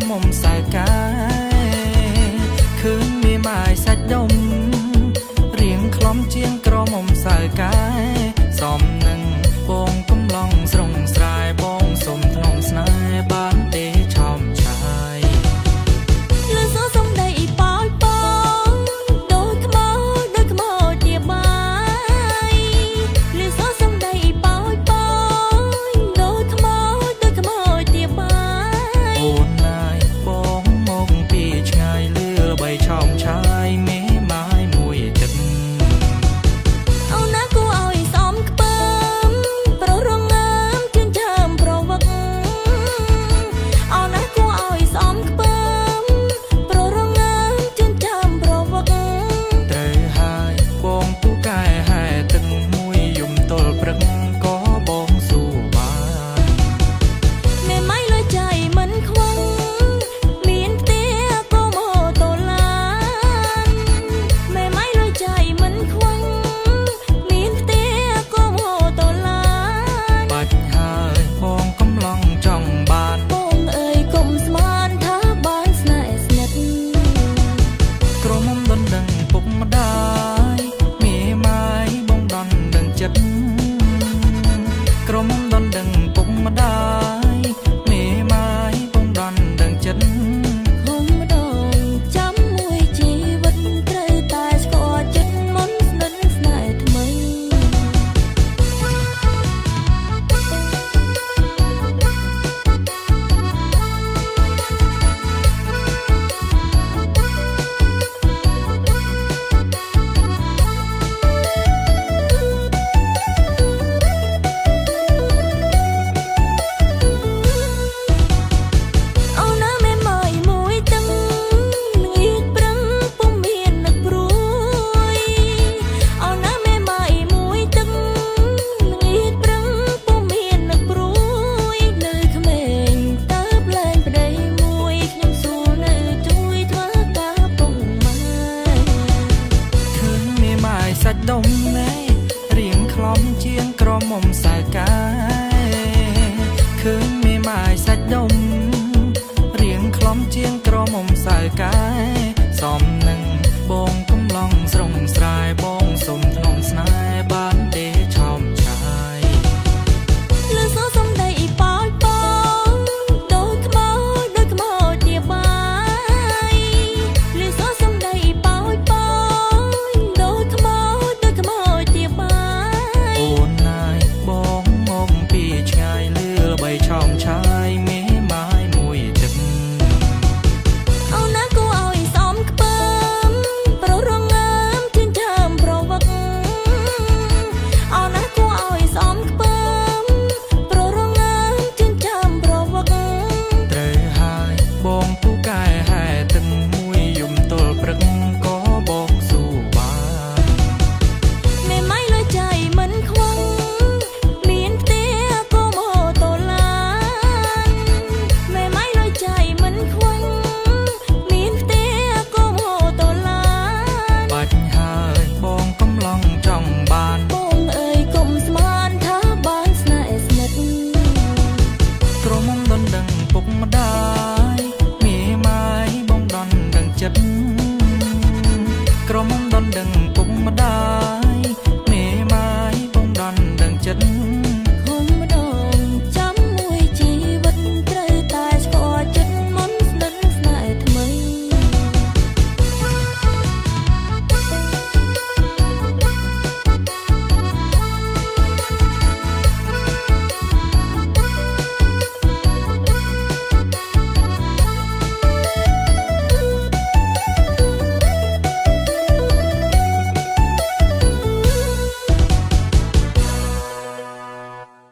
មុំសៅកាយឃើញមានម៉ាយសាច់ដុំរៀងខ្លំជាងក្រមុំសៅកាយសំនឹងបងកំឡងស្រងស្រែបងសុំថ្នមស្នេហ៍បានទេឆោមឆាយលឺសូសំដីប៉ោយប៉ោដូចខ្មោចជាបាយលឺសូសំដីប៉ោយប៉ោដូចខ្មោចជាបាយអូនណាយបងមកពីឆ្ងាយលឺបីឆោមឆាយមេម៉ាយមួយទឹកអូនណាគួរឲ្យសំខ្ពើមប្ររងើមជឿនចាំប្រវឹកអូនណាគួរឲ្យសំខ្ពើមប្ររងើមជឿនចាំប្រវឹកត្រូវហើយបងទូកែហែទឹកមួយយំទល់ព្រឹកក៏បងសួរបានមេម៉ៃលើใจមិនខ្វឹងមានផ្ទះក៏ម៉ូតូឡានមេម៉ៃលើใจមិនខ្វឹងមានផ្ទះក៏ម៉ូតូឡានបាច់ហើយបងកំឡងចង់បានបងអើយកុំស្មានថាបានស្នេហ៍ស្និទ្ធក្រមុំដណ្ដឹងពុកម្ដាយមេម៉ាយបងដណ្ដឹងចិត្តក្រមុំដណ្ដឹងពុកម្ដាយមេម៉ាយបងដណ្ដឹងចិត្តហុំម្ដងចាំមួយជីវិតត្រូវតែស្គាល់ចិត្តមុនស្និទ្ធស្នេហ៍ថ្មីអូនណាមេម៉ាយមួយទឹកល្ងាចប្រឹងពុំមាននឹកព្រួយអូនណាមេម៉ាយមួយទឹកល្ងាចប្រឹងពុំមាននឹកព្រួយនៅក្មេងតើបលែងប្តីមួយខ្ញុំសួរនៅជួយធ្វើការពុកម៉ែឃើញមេម៉ាយសាច់ដុំណែរៀងខ្លំជាងក្រមុំសៅកាយឃើញមេម៉ាយសាច់ដុំរៀងខ្លំជាងក្រមុំសៅកា